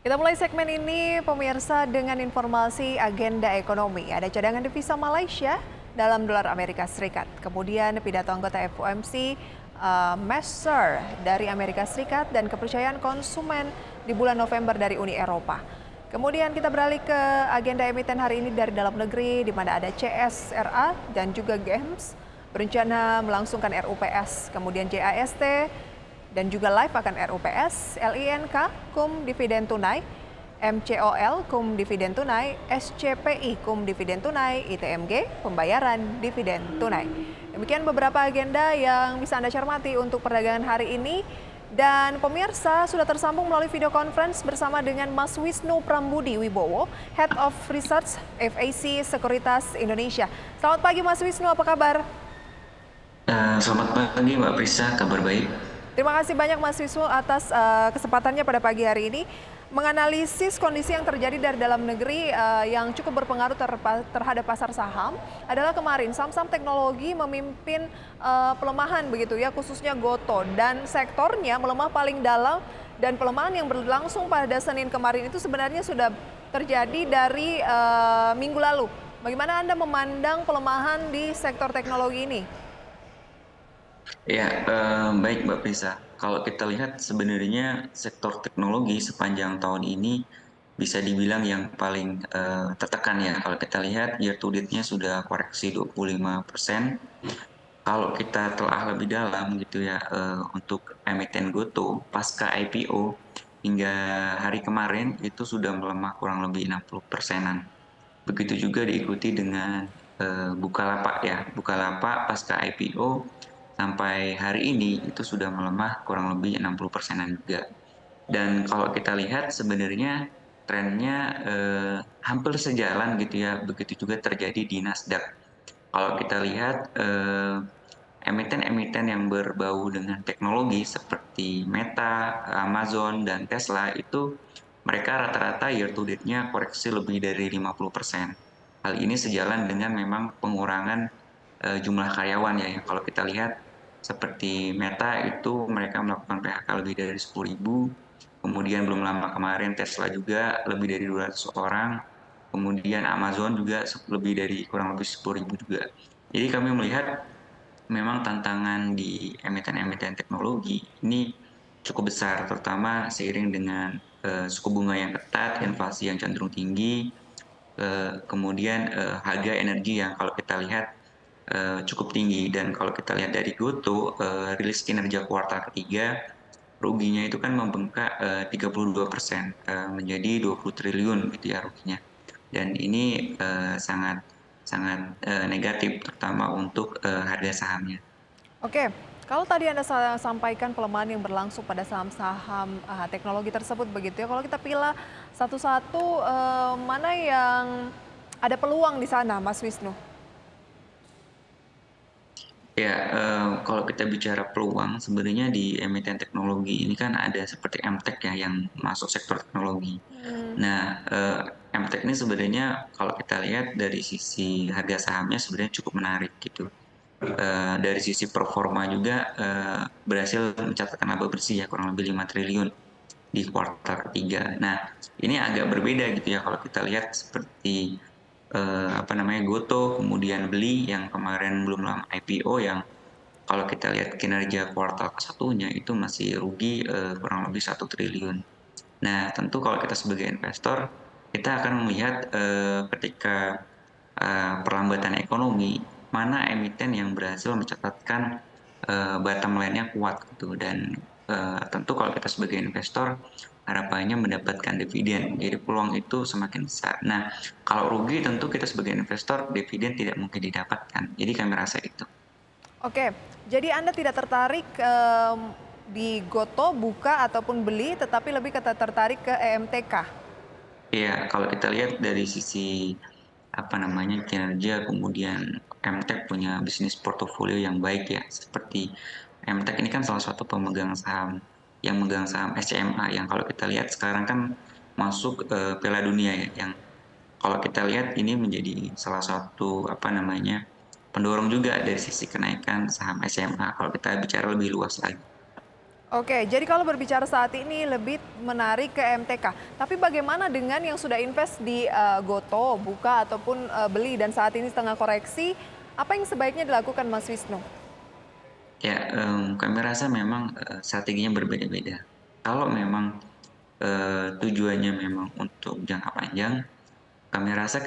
Kita mulai segmen ini, pemirsa, dengan informasi agenda ekonomi. Ada cadangan devisa Malaysia dalam dolar Amerika Serikat. Kemudian pidato anggota FOMC Messer dari Amerika Serikat dan kepercayaan konsumen di bulan November dari Uni Eropa. Kemudian kita beralih ke agenda emiten hari ini dari dalam negeri, di mana ada CSRA dan juga GEMS berencana melangsungkan RUPS. Kemudian JAST dan juga live akan RUPS, LINK, KUM dividen tunai, MCOL, KUM dividen tunai, SCPI, KUM dividen tunai, ITMG, pembayaran dividen tunai. Demikian beberapa agenda yang bisa Anda cermati untuk perdagangan hari ini. Dan pemirsa sudah tersambung melalui video conference bersama dengan Mas Wisnu Prambudi Wibowo, Head of Research FAC Sekuritas Indonesia. Selamat pagi Mas Wisnu, apa kabar? Selamat pagi Mbak Prisa, kabar baik. Terima kasih banyak Mas Wisnu atas kesempatannya pada pagi hari ini menganalisis kondisi yang terjadi dari dalam negeri yang cukup berpengaruh terhadap pasar saham adalah kemarin saham-saham teknologi memimpin pelemahan begitu ya, khususnya Goto, dan sektornya melemah paling dalam, dan pelemahan yang berlangsung pada Senin kemarin itu sebenarnya sudah terjadi dari minggu lalu. Bagaimana Anda memandang pelemahan di sektor teknologi ini? Ya, baik Mbak Prisa. Kalau kita lihat sebenarnya sektor teknologi sepanjang tahun ini bisa dibilang yang paling tertekan ya. Kalau kita lihat year to date-nya sudah koreksi 25%. Kalau kita telah lebih dalam gitu ya, untuk emiten Goto pasca IPO hingga hari kemarin itu sudah melemah kurang lebih 60%-an. Begitu juga diikuti dengan Bukalapak ya. Bukalapak pasca IPO sampai hari ini itu sudah melemah kurang lebih 60%-an juga. Dan kalau kita lihat sebenarnya trennya hampir sejalan gitu ya. Begitu juga terjadi di Nasdaq. Kalau kita lihat emiten-emiten yang berbau dengan teknologi seperti Meta, Amazon, dan Tesla itu mereka rata-rata year to date-nya koreksi lebih dari 50%. Hal ini sejalan dengan memang pengurangan jumlah karyawan ya. Kalau kita lihat seperti Meta itu mereka melakukan PHK lebih dari 10.000, kemudian belum lama kemarin Tesla juga lebih dari 200 orang, kemudian Amazon juga lebih dari kurang lebih 10.000 juga. Jadi kami melihat memang tantangan di emiten-emiten teknologi ini cukup besar, terutama seiring dengan suku bunga yang ketat, inflasi yang cenderung tinggi, kemudian harga energi yang kalau kita lihat cukup tinggi. Dan kalau kita lihat dari Goto, rilis kinerja kuartal ketiga, ruginya itu kan membengkak 32%, menjadi 20 triliun gitu ya ruginya. Dan ini sangat sangat negatif, terutama untuk harga sahamnya. Oke, kalau tadi Anda sampaikan pelemahan yang berlangsung pada saham-saham teknologi tersebut begitu ya. Kalau kita pilih satu-satu, mana yang ada peluang di sana, Mas Wisnu? Ya, kalau kita bicara peluang, sebenarnya di emiten teknologi ini kan ada seperti MTEK ya yang masuk sektor teknologi. Hmm. Nah, MTEK ini sebenarnya kalau kita lihat dari sisi harga sahamnya sebenarnya cukup menarik gitu. Dari sisi performa juga berhasil mencatatkan laba bersih ya kurang lebih 5 triliun di kuartal ketiga. Nah, ini agak berbeda gitu ya kalau kita lihat seperti apa namanya Goto, kemudian Beli yang kemarin belum lama IPO yang kalau kita lihat kinerja kuartal ke-1-nya itu masih rugi kurang lebih 1 triliun. Nah, tentu kalau kita sebagai investor, kita akan melihat ketika perlambatan ekonomi, mana emiten yang berhasil mencatatkan bottom line-nya kuat gitu. Dan tentu kalau kita sebagai investor, harapannya mendapatkan dividen. Jadi peluang itu semakin besar. Nah, kalau rugi tentu kita sebagai investor, dividen tidak mungkin didapatkan. Jadi kami rasa itu. Oke, jadi Anda tidak tertarik di Goto, Buka, ataupun Beli, tetapi lebih tertarik ke EMTK? Ya, kalau kita lihat dari sisi apa namanya kinerja, kemudian MTEK punya bisnis portofolio yang baik ya. Seperti MTEK ini kan salah satu pemegang saham yang megang saham SCMA yang kalau kita lihat sekarang kan masuk Piala Dunia ya, yang kalau kita lihat ini menjadi salah satu apa namanya pendorong juga dari sisi kenaikan saham SCMA kalau kita bicara lebih luas lagi. Oke, jadi kalau berbicara saat ini lebih menarik ke MTK. Tapi bagaimana dengan yang sudah invest di Goto, buka ataupun beli dan saat ini setengah koreksi, apa yang sebaiknya dilakukan Mas Wisnu? Ya, kami rasa memang strateginya berbeda-beda. Kalau memang tujuannya memang untuk jangka panjang, kami rasa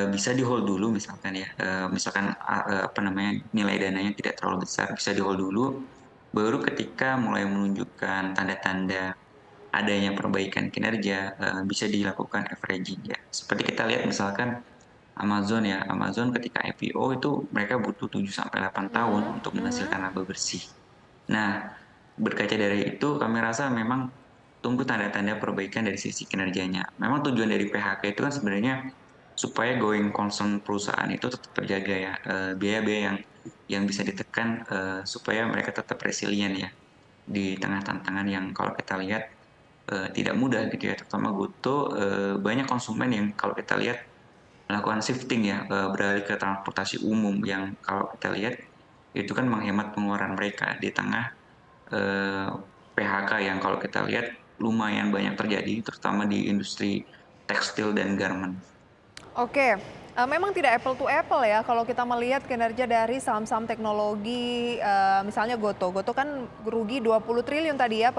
bisa di-hold dulu misalkan ya, misalkan apa namanya, nilai dananya tidak terlalu besar, bisa di-hold dulu, baru ketika mulai menunjukkan tanda-tanda adanya perbaikan kinerja, bisa dilakukan averaging ya. Seperti kita lihat misalkan Amazon ya, Amazon ketika IPO itu mereka butuh 7 sampai 8 tahun Mhm, untuk mhm. menghasilkan laba bersih. Nah, berkaca dari itu kami rasa memang tunggu tanda-tanda perbaikan dari sisi kinerjanya. Memang tujuan dari PHK itu kan sebenarnya supaya going concern perusahaan itu tetap terjaga ya, biaya-biaya yang bisa ditekan supaya mereka tetap resilient ya di tengah tantangan yang kalau kita lihat tidak mudah gitu ya, terutama Goto banyak konsumen yang kalau kita lihat melakukan shifting ya, beralih ke transportasi umum yang kalau kita lihat itu kan menghemat pengeluaran mereka di tengah PHK yang kalau kita lihat lumayan banyak terjadi, terutama di industri tekstil dan garment. Oke, memang tidak apple to apple ya kalau kita melihat kinerja dari saham-saham teknologi, misalnya Goto. Goto kan rugi 20 triliun tadi ya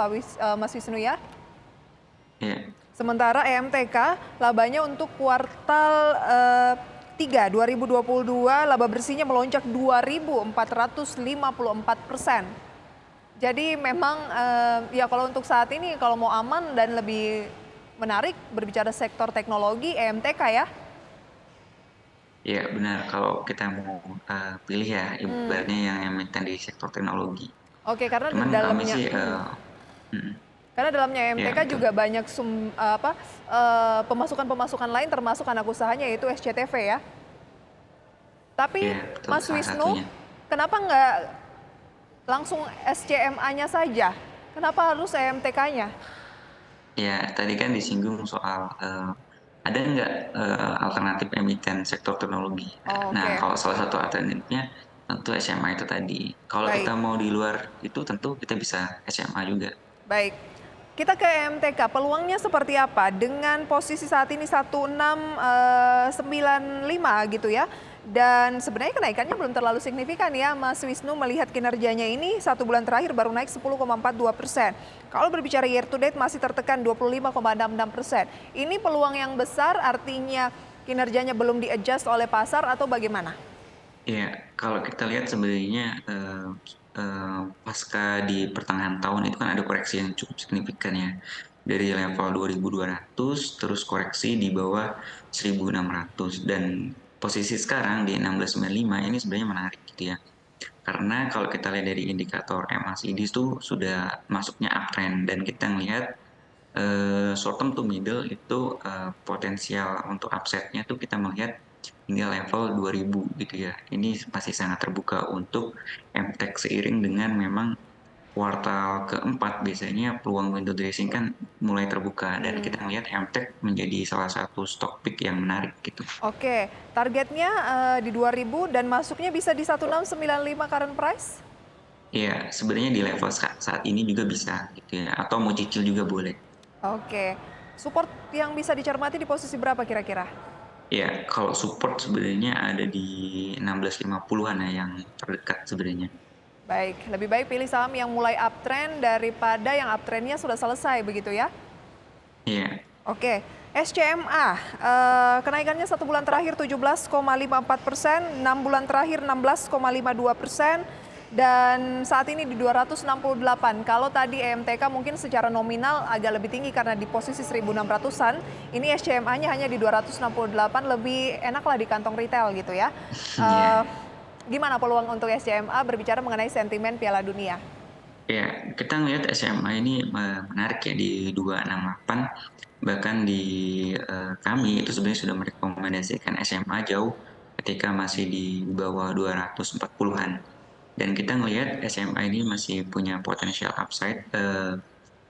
Mas Wisnu ya? Ya, Sementara EMTK labanya untuk kuartal 3 2022 laba bersihnya melonjak 2.454%. Jadi memang ya kalau untuk saat ini kalau mau aman dan lebih menarik berbicara sektor teknologi EMTK ya. ya benar. Kalau kita mau pilih ya, Hmm. ibaratnya yang emiten di sektor teknologi. Oke, karena di Cuman kami dalamnya sih, mm, karena dalamnya ya EMTK betul. juga banyak pemasukan-pemasukan lain termasuk anak usahanya yaitu SCTV ya. Tapi Ya betul, Mas salah Wisnu, satunya. kenapa nggak langsung SCMA-nya saja? Kenapa harus EMTK-nya? Ya, tadi kan disinggung soal ada nggak alternatif emiten sektor teknologi. Nah, Oke, kalau salah satu alternatifnya tentu SMA itu tadi. Kalau kita baik. mau di luar itu tentu kita bisa SMA juga. Baik. Kita ke MTK, peluangnya seperti apa? Dengan posisi saat ini 1695 gitu ya. Dan sebenarnya kenaikannya belum terlalu signifikan ya, Mas Wisnu melihat kinerjanya ini satu bulan terakhir baru naik 10,42%. Kalau berbicara year to date masih tertekan 25,66%. Ini peluang yang besar artinya kinerjanya belum di-adjust oleh pasar atau bagaimana? Ya, kalau kita lihat sebenarnya pasca di pertengahan tahun itu kan ada koreksi yang cukup signifikan ya. Dari level 2.200 terus koreksi di bawah 1.600 dan posisi sekarang di 1695 ini sebenarnya menarik gitu ya. Karena kalau kita lihat dari indikator MACD itu sudah masuknya uptrend dan kita melihat short term to middle itu potensial untuk upside-nya tuh kita melihat hingga level 2000 gitu ya. Ini masih sangat terbuka untuk MTech seiring dengan memang kuartal keempat biasanya peluang window dressing kan mulai terbuka dan kita Hmm. melihat MTech menjadi salah satu stock pick yang menarik gitu. Oke, targetnya di 2000 dan masuknya bisa di 1695 current price? Ya, sebenarnya di level saat ini juga bisa gitu ya, atau mau cicil juga boleh. Oke. Support yang bisa dicermati di posisi berapa kira-kira? Ya, kalau support sebenarnya ada di 1650-an ya yang terdekat sebenarnya. Baik, lebih baik pilih saham yang mulai uptrend daripada yang uptrendnya sudah selesai begitu ya? Iya, Oke, SCMA, kenaikannya satu bulan terakhir 17,54%, 6 bulan terakhir 16,52%, dan saat ini di 268. Kalau tadi EMTK mungkin secara nominal agak lebih tinggi karena di posisi 1.600-an, ini SCMA-nya hanya di 268, lebih enak lah di kantong retail gitu ya. Eh, iya. Gimana peluang untuk SCMA berbicara mengenai sentimen Piala Dunia? Ya, kita ngelihat SMA ini menarik ya di 268. Bahkan di kami itu sebenarnya sudah merekomendasikan SMA jauh ketika masih di bawah 240-an. Dan kita ngelihat SMA ini masih punya potensial upside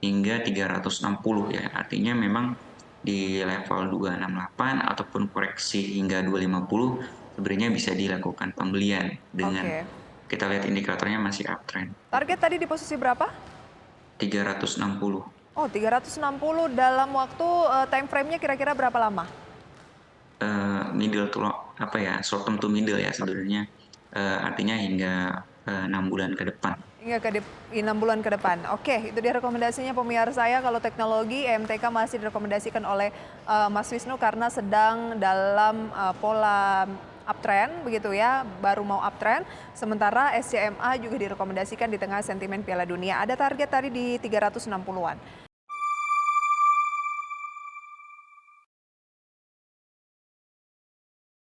hingga 360 ya. Artinya memang di level 268 ataupun koreksi hingga 250 sebenarnya bisa dilakukan pembelian dengan Oke. kita lihat indikatornya masih uptrend gitu. Target tadi di posisi berapa? 360. Oh, 360 dalam waktu time frame-nya kira-kira berapa lama? Middle to apa ya, short term to middle ya sebenarnya, artinya hingga 6 bulan ke depan. Hingga 6 bulan ke depan. Oke, itu dia rekomendasinya pemirsa saya. Kalau teknologi EMTK masih direkomendasikan oleh Mas Wisnu karena sedang dalam pola uptrend begitu ya, baru mau uptrend. Sementara SCMA juga direkomendasikan di tengah sentimen Piala Dunia. Ada target tadi di 360-an.